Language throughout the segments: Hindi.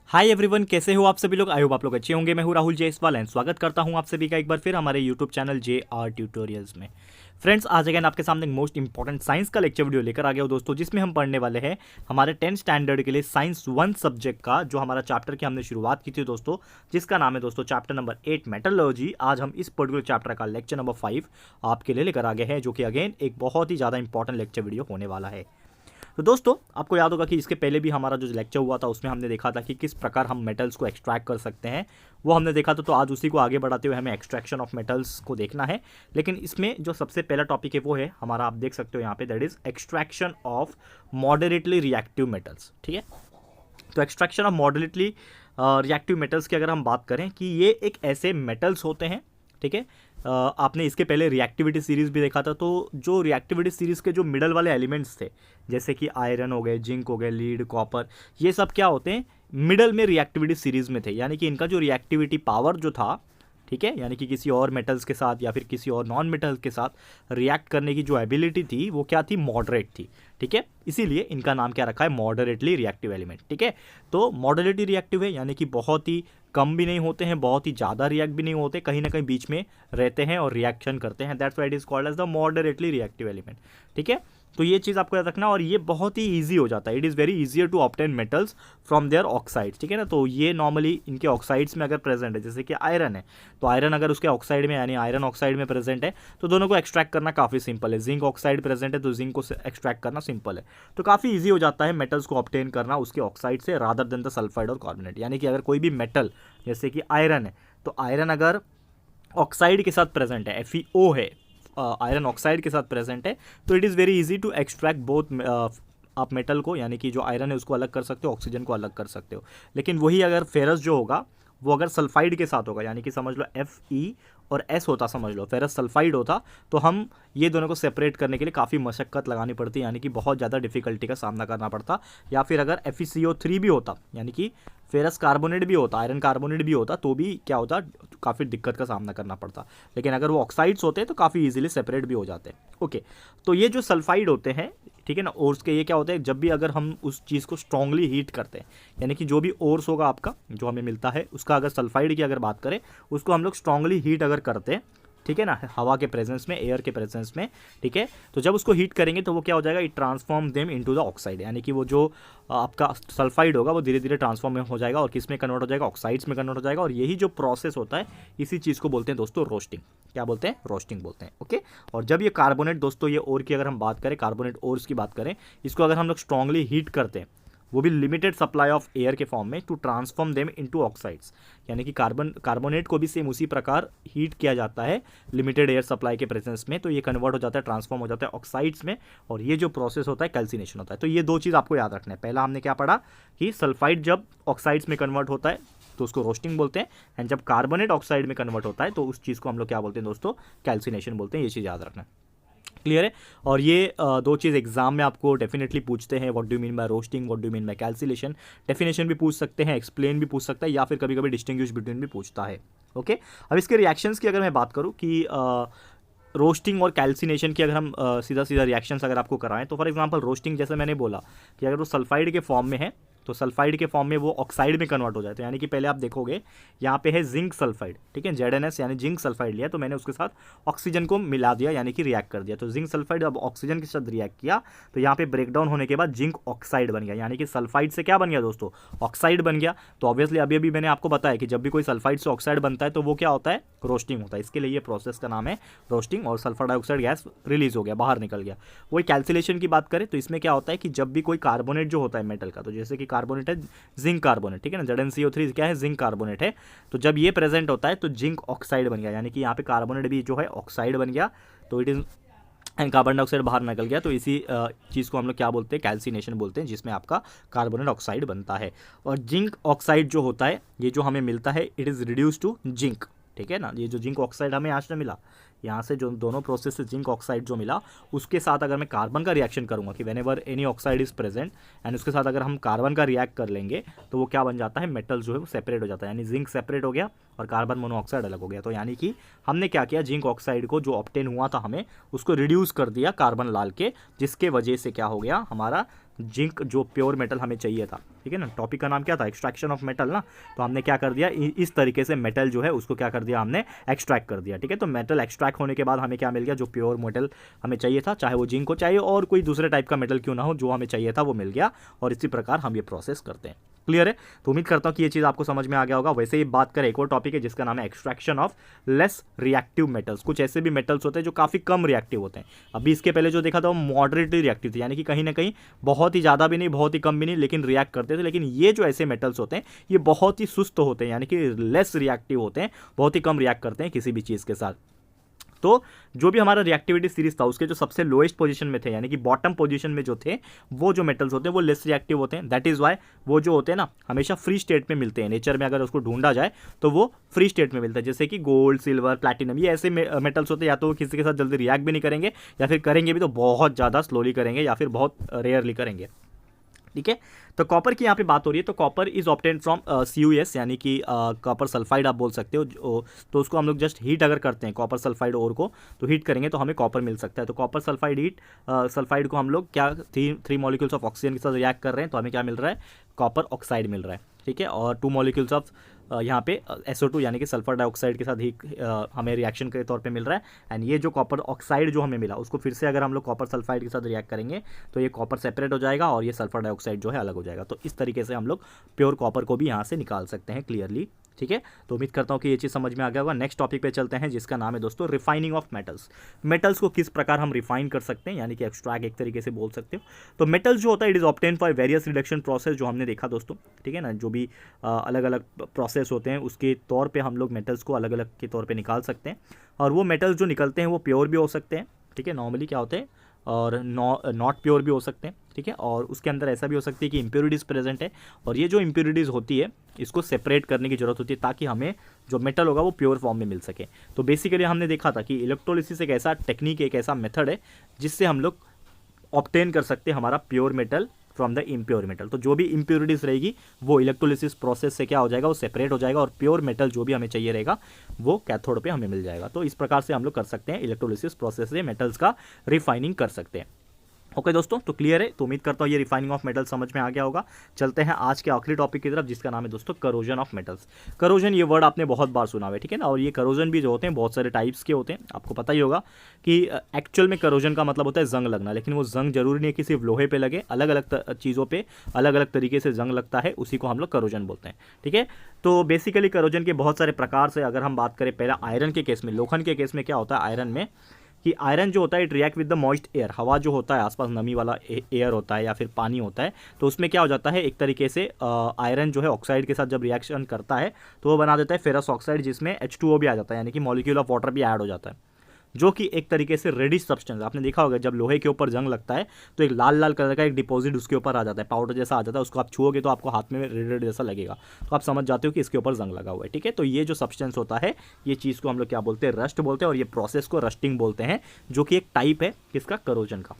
हाय एवरीवन, कैसे हो आप सभी लोग। आई होप आप लोग अच्छे होंगे। मैं हूं राहुल जयसवाल एंड स्वागत करता हूं आप सभी का एक बार फिर हमारे यूट्यूब चैनल JR ट्यूटोरियल्स में। फ्रेंड्स, आज अगेन आपके सामने एक मोस्ट इंपॉर्टेंट साइंस का लेक्चर वीडियो लेकर आ गया हूं दोस्तों, जिसमें हम पढ़ने वाले हैं हमारे 10th स्टैंडर्ड के लिए साइंस 1 सब्जेक्ट का जो हमारा चैप्टर की हमने शुरुआत की थी दोस्तों, जिसका नाम है दोस्तों चैप्टर नंबर 8 मेटलर्जी। आज हम इस पर्टिकुलर चैप्टर का लेक्चर नंबर 5 आपके लिए लेकर आ गए हैं, जो कि अगेन एक बहुत ही ज़्यादा इंपॉर्टेंट लेक्चर वीडियो होने वाला है। तो दोस्तों, आपको याद होगा कि इसके पहले भी हमारा जो लेक्चर हुआ था उसमें हमने देखा था कि किस प्रकार हम मेटल्स को एक्सट्रैक्ट कर सकते हैं, वो हमने देखा था। तो आज उसी को आगे बढ़ाते हुए हमें एक्सट्रैक्शन ऑफ मेटल्स को देखना है। लेकिन इसमें जो सबसे पहला टॉपिक है वो है हमारा, आप देख सकते हो यहाँ पे, that is extraction of moderately reactive metals. ठीक है, तो extraction of moderately reactive metals की अगर हम बात करें कि ये एक ऐसे मेटल्स होते हैं, ठीक है। आपने इसके पहले रिएक्टिविटी सीरीज भी देखा था। तो जो रिएक्टिविटी सीरीज के जो मिडल वाले एलिमेंट्स थे, जैसे कि आयरन हो गए, जिंक हो गए, लीड, कॉपर, ये सब क्या होते हैं, मिडल में रिएक्टिविटी सीरीज में थे। यानी कि इनका जो रिएक्टिविटी पावर जो था, ठीक है, यानी कि किसी और मेटल्स के साथ या फिर किसी और नॉन मेटल्स के साथ रिएक्ट करने की जो एबिलिटी थी वो क्या थी, मॉडरेट थी। ठीक है, इसीलिए इनका नाम क्या रखा है, मॉडरेटली रिएक्टिव एलिमेंट। ठीक है, तो मॉडरेटली रिएक्टिव है, यानी कि बहुत ही कम भी नहीं होते हैं, बहुत ही ज़्यादा रिएक्ट भी नहीं होते, कहीं ना कहीं बीच में रहते हैं और रिएक्शन करते हैं। That's why it is called as the moderately reactive element. ठीक है, तो ये चीज़ आपको याद रखना, और ये बहुत ही ईजी हो जाता है। It is very easier to obtain metals from their oxides. ठीक है ना, तो ये नॉर्मली इनके ऑक्साइड्स में अगर प्रेजेंट है, जैसे कि आयरन है, तो आयरन अगर उसके ऑक्साइड में यानी आयरन ऑक्साइड में प्रेजेंट है तो दोनों को एक्सट्रैक्ट करना काफ़ी सिंपल है। जिंक ऑक्साइड प्रेजेंट है तो जिंक को एक्सट्रैक्ट करना सिंपल है। तो काफ़ी ईजी हो जाता है मेटल्स को ऑब्टेन करना उसके ऑक्साइड से, रादर देन द सल्फाइड और कार्बोनेट। यानी कि अगर कोई भी मेटल जैसे कि आयरन है, तो आयरन अगर ऑक्साइड के साथ प्रेजेंट है, FeO है, आयरन ऑक्साइड के साथ प्रेजेंट है, तो it is very easy to extract both. आप मेटल को, यानी कि जो आयरन है उसको अलग कर सकते हो, ऑक्सीजन को अलग कर सकते हो। लेकिन वही अगर फेरस जो होगा वो अगर सल्फाइड के साथ होगा, यानी कि समझ लो Fe और S होता, समझ लो फेरस सल्फाइड होता, तो हम ये दोनों को सेपरेट करने के लिए काफ़ी मशक्क़त लगानी पड़ती, यानी कि बहुत ज़्यादा डिफिकल्टी का सामना करना पड़ता। या फिर अगर FeCO3 भी होता, यानी कि फेरस कार्बोनेट भी होता, आयरन कार्बोनेट भी होता, तो भी क्या होता, काफ़ी दिक्कत का सामना करना पड़ता। लेकिन अगर वो ऑक्साइड्स होते हैं तो काफ़ी इजीली सेपरेट भी हो जाते हैं। ओके, तो ये जो सल्फाइड होते हैं, ठीक है ना, ओर्स के, ये क्या होता है, जब भी अगर हम उस चीज़ को स्ट्रांगली हीट करते हैं, यानी कि जो भी ओर्स होगा आपका जो हमें मिलता है उसका, अगर सल्फाइड की अगर बात करें, उसको हम लोग स्ट्रांगली हीट अगर करते हैं, ठीक है ना, हवा के प्रेजेंस में, एयर के प्रेजेंस में, ठीक है, तो जब उसको हीट करेंगे तो वो क्या हो जाएगा, it transform them into the oxide. यानी कि वो जो आपका सल्फाइड होगा वो धीरे धीरे ट्रांसफॉर्म हो जाएगा और किस में कन्वर्ट हो जाएगा, ऑक्साइड्स में कन्वर्ट हो जाएगा। और यही जो प्रोसेस होता है, इसी चीज़ को बोलते हैं दोस्तों रोस्टिंग। क्या बोलते हैं, रोस्टिंग बोलते हैं। ओके, और जब ये कार्बोनेट दोस्तों, ये ओर की अगर हम बात करें, कार्बोनेट ओर्स की बात करें, इसको अगर हम लोग स्ट्रांगली हीट करते हैं, वो भी लिमिटेड सप्लाई ऑफ एयर के फॉर्म में, to transform them into oxides. यानी कि कार्बोनेट को भी सेम उसी प्रकार हीट किया जाता है लिमिटेड एयर सप्लाई के प्रेजेंस में, तो ये कन्वर्ट हो जाता है, ट्रांसफॉर्म हो जाता है ऑक्साइड्स में। और ये जो प्रोसेस होता है कैल्सिनेशन होता है। तो ये दो चीज़ आपको याद रखना है। पहला हमने क्या पढ़ा कि सल्फाइड जब ऑक्साइड्स में कन्वर्ट होता है तो उसको रोस्टिंग बोलते हैं, एंड जब कार्बोनेट ऑक्साइड में कन्वर्ट होता है तो उस चीज़ को हम लोग क्या बोलते हैं दोस्तों, कैल्सिनेशन बोलते हैं। ये चीज़ याद रखना है। क्लियर है। और ये दो चीज़ एग्जाम में आपको डेफिनेटली पूछते हैं, what do mean by roasting, what do mean by calcination. Definition भी पूछ सकते हैं, एक्सप्लेन भी पूछ सकता है, या फिर कभी कभी डिस्टिंग्विश बिटवीन भी पूछता है। ओके, अब इसके रिएक्शंस की अगर मैं बात करूँ कि रोस्टिंग और कैल्सिनेशन की अगर हम सीधा सीधा रिएक्शंस अगर आपको कराएं, तो फॉर एग्जांपल रोस्टिंग, जैसे मैंने बोला कि अगर वो सल्फाइड के फॉर्म में है तो सल्फाइड के फॉर्म में वो ऑक्साइड में कन्वर्ट हो जाए। तो यानी कि पहले आप देखोगे यहाँ पे है जिंक सल्फाइड, ठीक है, ZnS यानी जिंक सल्फाइड लिया, तो मैंने उसके साथ ऑक्सीजन को मिला दिया, यानी कि रिएक्ट कर दिया। तो जिंक सल्फाइड अब ऑक्सीजन के साथ रिएक्ट किया तो यहाँ पे ब्रेकडाउन होने के बाद जिंक ऑक्साइड बन गया, यानी कि सल्फाइड से क्या बन गया दोस्तों, ऑक्साइड बन गया। तो ऑब्वियसली अभी अभी मैंने आपको बताया कि जब भी कोई सल्फाइड से ऑक्साइड बनता है तो वो क्या होता है, रोस्टिंग होता है। इसके लिए ये प्रोसेस का नाम है रोस्टिंग, और सल्फर डाइऑक्साइड गैस रिलीज हो गया, बाहर निकल गया। वही कैल्सिलेशन की बात करें तो इसमें क्या होता है कि जब भी कोई कार्बोनेट जो होता है मेटल का, तो जैसे कि कार्बोनेट है जिंक कार्बोनेट, ठीक है ना, ZnCO3 क्या है, जिंक कार्बोनेट है, तो जब ये प्रेजेंट होता है तो जिंक ऑक्साइड बन गया, यानी कि यहाँ पे कार्बोनेट भी जो है ऑक्साइड बन गया, तो it is and carbon dioxide बाहर निकल गया। तो इसी चीज़ को हम लोग क्या बोलते हैं, कैल्सिनेशन बोलते हैं, जिसमें आपका कार्बोनेट ऑक्साइड बनता है। और जिंक ऑक्साइड जो होता है, ये जो हमें मिलता है, it is reduce to zinc, ठीक है ना। ये जो जिंक ऑक्साइड हमें आज से मिला, यहाँ से जो दोनों प्रोसेस से जिंक ऑक्साइड जो मिला, उसके साथ अगर मैं कार्बन का रिएक्शन करूँगा कि whenever any oxide is present, and उसके साथ अगर हम कार्बन का रिएक्ट कर लेंगे तो वो क्या बन जाता है, मेटल जो है वो सेपरेट हो जाता है, यानी जिंक सेपरेट हो गया और कार्बन मोनोऑक्साइड अलग हो गया। तो यानी कि हमने क्या किया, जिंक ऑक्साइड को जो ऑब्टेन हुआ था हमें, उसको रिड्यूस कर दिया कार्बन लाल के, जिसके वजह से क्या हो गया, हमारा जिंक जो प्योर मेटल हमें चाहिए था, ठीक है ना। टॉपिक का नाम क्या था, एक्सट्रैक्शन ऑफ मेटल ना। तो हमने क्या कर दिया, इस तरीके से मेटल जो है उसको क्या कर दिया, हमने एक्सट्रैक्ट कर दिया, ठीक है। तो मेटल एक्सट्रैक्ट होने के बाद हमें क्या मिल गया, जो प्योर मेटल हमें चाहिए था, चाहे वो जिंक हो चाहिए और कोई दूसरे टाइप का मेटल क्यों ना हो, जो हमें चाहिए था वो मिल गया। और इसी प्रकार हम ये प्रोसेस करते हैं। क्लियर है। तो उम्मीद करता हूं कि ये चीज़ आपको समझ में आ गया होगा। वैसे ही बात करें एक और टॉपिक है जिसका नाम है extraction of less reactive metals. कुछ ऐसे भी मेटल्स होते हैं जो काफ़ी कम रिएक्टिव होते हैं। अभी इसके पहले जो देखा था वो मॉडरेटली रिएक्टिव थे, यानी कि कहीं ना कहीं बहुत ही ज़्यादा भी नहीं बहुत ही कम भी नहीं, लेकिन रिएक्ट करते थे। लेकिन ये जो ऐसे मेटल्स होते हैं ये बहुत ही सुस्त होते हैं, यानी कि लेस रिएक्टिव होते हैं, बहुत ही कम रिएक्ट करते हैं किसी भी चीज़ के साथ। तो जो भी हमारा रिएक्टिविटी सीरीज था उसके जो सबसे लोएस्ट पोजीशन में थे, यानी कि बॉटम पोजीशन में जो थे, वो जो मेटल्स होते हैं वो लेस रिएक्टिव होते हैं। दैट इज वाई वो जो होते हैं ना हमेशा फ्री स्टेट में मिलते हैं। नेचर में अगर उसको ढूंढा जाए तो वो फ्री स्टेट में मिलता है, जैसे कि गोल्ड, सिल्वर, प्लैटिनम, ये ऐसे मेटल्स होते हैं या तो वो किसी के साथ जल्दी रिएक्ट भी नहीं करेंगे, या फिर करेंगे भी तो बहुत ज़्यादा स्लोली करेंगे, या फिर बहुत रेयरली करेंगे, ठीक है। तो कॉपर की यहाँ पे बात हो रही है। तो copper is obtained from CuS, यानी कि कॉपर सल्फाइड आप बोल सकते हो। तो उसको हम लोग जस्ट हीट अगर करते हैं कॉपर सल्फाइड ओर को, तो हीट करेंगे तो हमें कॉपर मिल सकता है। तो कॉपर सल्फाइड को हम लोग क्या 3 मॉलिक्यूल्स ऑफ ऑक्सीजन के साथ रिएक्ट कर रहे हैं तो हमें क्या मिल रहा है, कॉपर ऑक्साइड मिल रहा है, ठीक है। और 2 मॉलिक्यूल्स ऑफ यहाँ पे SO2 यानी कि सल्फर डाइऑक्साइड के साथ ही हमें रिएक्शन के तौर पे मिल रहा है। एंड ये जो कॉपर ऑक्साइड जो हमें मिला उसको फिर से अगर हम लोग कॉपर सल्फाइड के साथ रिएक्ट करेंगे तो ये कॉपर सेपरेट हो जाएगा और ये सल्फर डाइऑक्साइड जो है अलग हो जाएगा। तो इस तरीके से हम लोग प्योर कॉपर को भी यहाँ से निकाल सकते हैं क्लियरली, ठीक है। तो उम्मीद करता हूँ कि ये चीज़ समझ में आ गया होगा। नेक्स्ट टॉपिक पे चलते हैं जिसका नाम है दोस्तों रिफाइनिंग ऑफ मेटल्स। मेटल्स को किस प्रकार हम रिफाइन कर सकते हैं, यानी कि एक्सट्रैक्ट एक तरीके से बोल सकते हो। तो मेटल्स जो होता है it is obtain for various reduction process, जो हमने देखा दोस्तों, ठीक है ना। जो भी अलग अलग प्रोसेस होते हैं उसके तौर पे हम लोग मेटल्स को अलग अलग के तौर पे निकाल सकते हैं। और वो मेटल्स जो निकलते हैं वो प्योर भी हो सकते हैं, ठीक है, नॉर्मली क्या होते हैं, और नॉट प्योर भी हो सकते हैं, ठीक है। और उसके अंदर ऐसा भी हो सकती है कि इम्प्योरिटीज़ प्रेजेंट है, और ये जो इम्प्योरिटीज़ होती है इसको सेपरेट करने की जरूरत होती है ताकि हमें जो मेटल होगा वो प्योर फॉर्म में मिल सके। तो बेसिकली हमने देखा था कि इलेक्ट्रोलिसिस एक ऐसा टेक्निक, एक ऐसा मेथड है जिससे हम लोग ऑब्टेन कर सकते हैं हमारा pure metal from the impure metal. तो जो भी इम्प्योरिटीज रहेगी वो इलेक्ट्रोलिसिस प्रोसेस से क्या हो जाएगा, वो सेपरेट हो जाएगा और प्योर मेटल जो भी हमें चाहिए रहेगा वो कैथोड पे हमें मिल जाएगा। तो इस प्रकार से हम लोग कर सकते हैं, इलेक्ट्रोलिसिस प्रोसेस से मेटल्स का रिफाइनिंग कर सकते हैं। ओके दोस्तों, तो क्लियर है। तो उम्मीद करता हूँ ये रिफाइनिंग ऑफ मेटल समझ में आ गया होगा। चलते हैं आज के आखिरी टॉपिक की तरफ जिसका नाम है दोस्तों करोजन ऑफ मेटल्स। करोजन ये वर्ड आपने बहुत बार सुना है, ठीक है ना। और ये करोजन भी जो होते हैं बहुत सारे टाइप्स के होते हैं। आपको पता ही होगा कि एक्चुअल में करोजन का मतलब होता है जंग लगना, लेकिन वो जंग जरूरी नहीं है कि सिर्फ लोहे पे लगे, अलग अलग चीज़ों पे अलग अलग तरीके से जंग लगता है, उसी को हम लोग करोजन बोलते हैं, ठीक है। तो बेसिकली करोजन के बहुत सारे प्रकार से अगर हम बात करें, पहला आयरन के केस में, लोखंड के केस में क्या होता है आयरन में, कि आयरन जो होता है it react with the moist air, हवा जो होता है आसपास नमी वाला एयर होता है या फिर पानी होता है, तो उसमें क्या हो जाता है एक तरीके से आयरन जो है ऑक्साइड के साथ जब रिएक्शन करता है तो वो बना देता है फेरस ऑक्साइड, जिसमें H2O भी आ जाता है, यानी कि मॉलिक्यूल ऑफ वाटर भी ऐड हो जाता है, जो कि एक तरीके से रेडिश सब्सटेंस। आपने देखा होगा जब लोहे के ऊपर जंग लगता है तो एक लाल लाल कलर का एक डिपॉजिट उसके ऊपर आ जाता है, पाउडर जैसा आ जाता है, उसको आप छुओगे तो आपको हाथ में रेड रेड जैसा लगेगा, तो आप समझ जाते हो कि इसके ऊपर जंग लगा हुआ है, ठीक है। तो ये जो सब्सटेंस होता है ये चीज़ को हम लोग क्या बोलते हैं, रस्ट बोलते हैं, और ये प्रोसेस को रस्टिंग बोलते हैं, जो कि एक टाइप है किसका, करोजन का।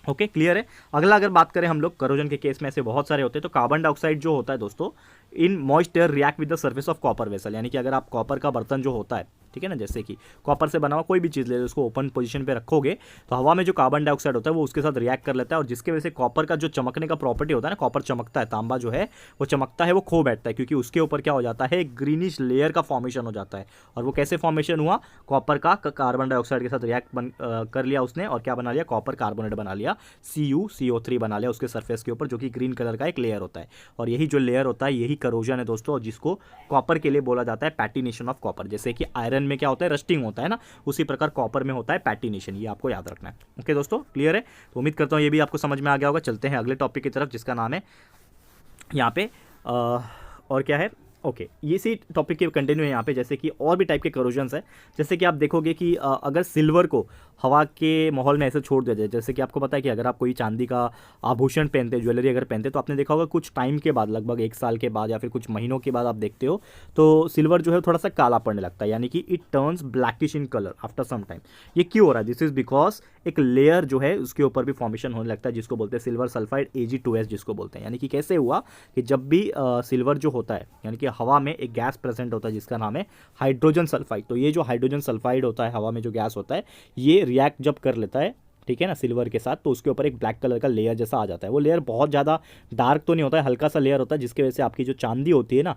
ओके क्लियर है। अगला अगर बात करें हम लोग करोजन के केस में ऐसे बहुत सारे होते हैं। तो कार्बन डाइऑक्साइड जो होता है दोस्तों in moist air react with the surface of copper vessel, यानी कि अगर आप कॉपर का बर्तन जो होता है, ठीक है ना, जैसे कि कॉपर से बना हुआ कोई भी चीज़ ले लो, उसको ओपन पोजीशन पे रखोगे तो हवा में जो कार्बन डाइऑक्साइड होता है वो उसके साथ रिएक्ट कर लेता है, और जिसके वजह से कॉपर का जो चमकने का प्रॉपर्टी होता है ना, कॉपर चमकता है, तांबा जो है वो चमकता है, वो खो बैठता है, क्योंकि उसके ऊपर क्या हो जाता है एक ग्रीनिश लेयर का फॉर्मेशन हो जाता है। और वो कैसे फॉर्मेशन हुआ, कॉपर का कार्बन डाइऑक्साइड के साथ रिएक्ट कर लिया उसने, और क्या बना लिया, कॉपर कार्बोनेट बना लिया, CuCO3 बना लिया उसके सरफेस के ऊपर, जो कि ग्रीन कलर का एक लेयर होता है। और यही जो लेयर होता है यही करोजन है दोस्तों, जिसको कॉपर के लिए बोला जाता है पैटिनेशन ऑफ कॉपर। जैसे कि आयरन में क्या होता है, रस्टिंग होता है ना, उसी प्रकार कॉपर में होता है पैटिनेशन, ये आपको याद रखना है। ओके दोस्तों क्लियर है। तो उम्मीद करता हूँ ये भी आपको समझ में आ गया होगा। चलते हैं अगले टॉपिक की तरफ जिसका नाम है यहाँ पे और क्या है, ओके ये इसी टॉपिक के कंटिन्यू है यहाँ पे। जैसे कि और भी टाइप के करोजन्स है, जैसे कि आप देखोगे कि अगर सिल्वर को हवा के माहौल में ऐसे छोड़ दिया जाए, जैसे कि आपको पता है कि अगर आप कोई चांदी का आभूषण पहनते हैं, ज्वेलरी अगर पहनते हैं, तो आपने देखा होगा कुछ टाइम के बाद, लगभग 1 साल के बाद या फिर कुछ महीनों के बाद आप देखते हो तो सिल्वर जो है थोड़ा सा काला पड़ने लगता है, यानी कि it turns blackish in colour after some time. ये क्यों हो रहा है, दिस इज बिकॉज एक लेयर जो है उसके ऊपर भी फॉर्मेशन होने लगता है, जिसको बोलते हैं सिल्वर सल्फाइड Ag2S जिसको बोलते हैं। यानी कि कैसे हुआ कि जब भी सिल्वर जो होता है, यानी कि हवा में एक गैस प्रेजेंट होता है जिसका नाम है हाइड्रोजन सल्फाइड। तो ये जो हाइड्रोजन सल्फाइड होता है हवा में जो गैस होता है, ये रिएक्ट जब कर लेता है, ठीक है ना, सिल्वर के साथ, तो उसके ऊपर एक ब्लैक कलर का लेयर जैसा आ जाता है। वो लेयर बहुत ज़्यादा डार्क तो नहीं होता है, हल्का सा लेयर होता है, जिसकी वजह से आपकी जो चांदी होती है ना,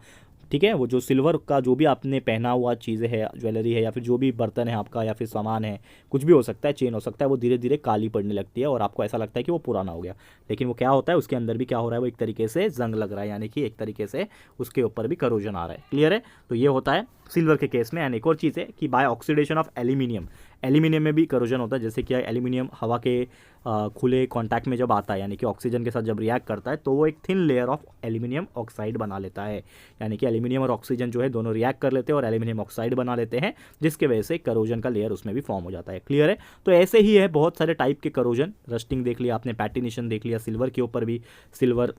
ठीक है, वो जो सिल्वर का जो भी आपने पहना हुआ चीज़ें है, ज्वेलरी है या फिर जो भी बर्तन है आपका या फिर सामान है, कुछ भी हो सकता है, चेन हो सकता है, वो धीरे धीरे काली पड़ने लगती है और आपको ऐसा लगता है कि वो पुराना हो गया। लेकिन वो क्या होता है, उसके अंदर भी क्या हो रहा है, वो एक तरीके से जंग लग रहा है, यानी कि एक तरीके से उसके ऊपर भी करोजन आ रहा है। क्लियर है? तो ये होता है सिल्वर के केस में। एंड एक और चीज़ है कि by oxidation of aluminium, aluminium में भी करोजन होता है। जैसे कि एल्यूमिनियम हवा के खुले कांटेक्ट में जब आता है, यानी कि ऑक्सीजन के साथ जब रिएक्ट करता है, तो वो एक thin layer of aluminium oxide बना लेता है। यानी कि एल्यूमिनियम और ऑक्सीजन जो है दोनों रिएक्ट कर लेते हैं और एल्यूमिनियम ऑक्साइड बना लेते हैं, जिसके वजह से करोजन का लेयर उसमें भी फॉर्म हो जाता है। क्लियर है? तो ऐसे ही है बहुत सारे टाइप के करोजन। रस्टिंग देख लिया आपने, पैटिनेशन देख लिया, सिल्वर के ऊपर भी सिल्वर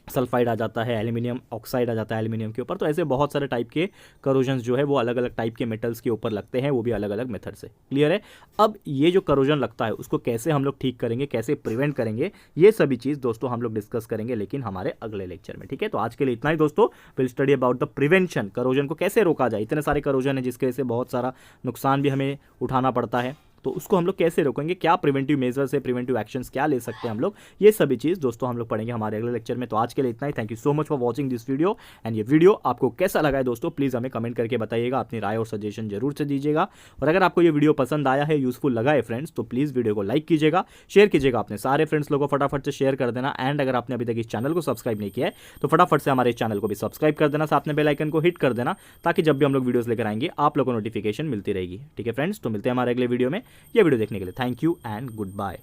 सल्फाइड आ जाता है, एल्यूमिनियम ऑक्साइड आ जाता है एल्यूमिनियम के ऊपर। तो ऐसे बहुत सारे टाइप के करोजन्स जो है वो अलग अलग टाइप के मेटल्स के ऊपर लगते हैं, वो भी अलग अलग मेथड से। क्लियर है? अब ये जो करोजन लगता है उसको कैसे हम लोग ठीक करेंगे, कैसे प्रिवेंट करेंगे, ये सभी चीज़ दोस्तों हम लोग डिस्कस करेंगे, लेकिन हमारे अगले लेक्चर में। ठीक है, तो आज के लिए इतना ही दोस्तों। Will study about the prevention, corrosion को कैसे रोका जाए। इतने सारे करोजन है जिसकी वजह से बहुत सारा नुकसान भी हमें उठाना पड़ता है, तो उसको हम लोग कैसे रोकेंगे, क्या प्रिवेंटिव मेजर्स है, प्रिवेंटिव एक्शंस क्या ले सकते हैं हम लोग, ये सभी चीज़ दोस्तों हम लोग पढ़ेंगे हमारे अगले लेक्चर में। तो आज के लिए इतना ही। Thank you so much for watching this video. And ये वीडियो आपको कैसा लगा है दोस्तों, प्लीज़ हमें कमेंट करके बताइएगा, अपनी राय और सजेशन जरूर से दीजिएगा। और अगर आपको ये वीडियो पसंद आया है, यूजफुल लगा है फ्रेंड्स, तो प्लीज़ वीडियो को लाइक कीजिएगा, शेयर कीजिएगा अपने सारे फ्रेंड्स लोगों को, फटाफट से शेयर कर देना। एंड अगर आपने अभी तक इस चैनल को सब्सक्राइब नहीं किया है तो फटाफट से हमारे चैनल को भी सब्सक्राइब कर देना, साथ में बेल आइकन को हिट कर देना, ताकि जब भी हम लोग वीडियोस लेकर आएंगे आप लोगों को नोटिफिकेशन मिलती रहेगी। ठीक है फ्रेंड्स, तो मिलते हैं हमारे अगले वीडियो में। ये वीडियो देखने के लिए thank you and good bye.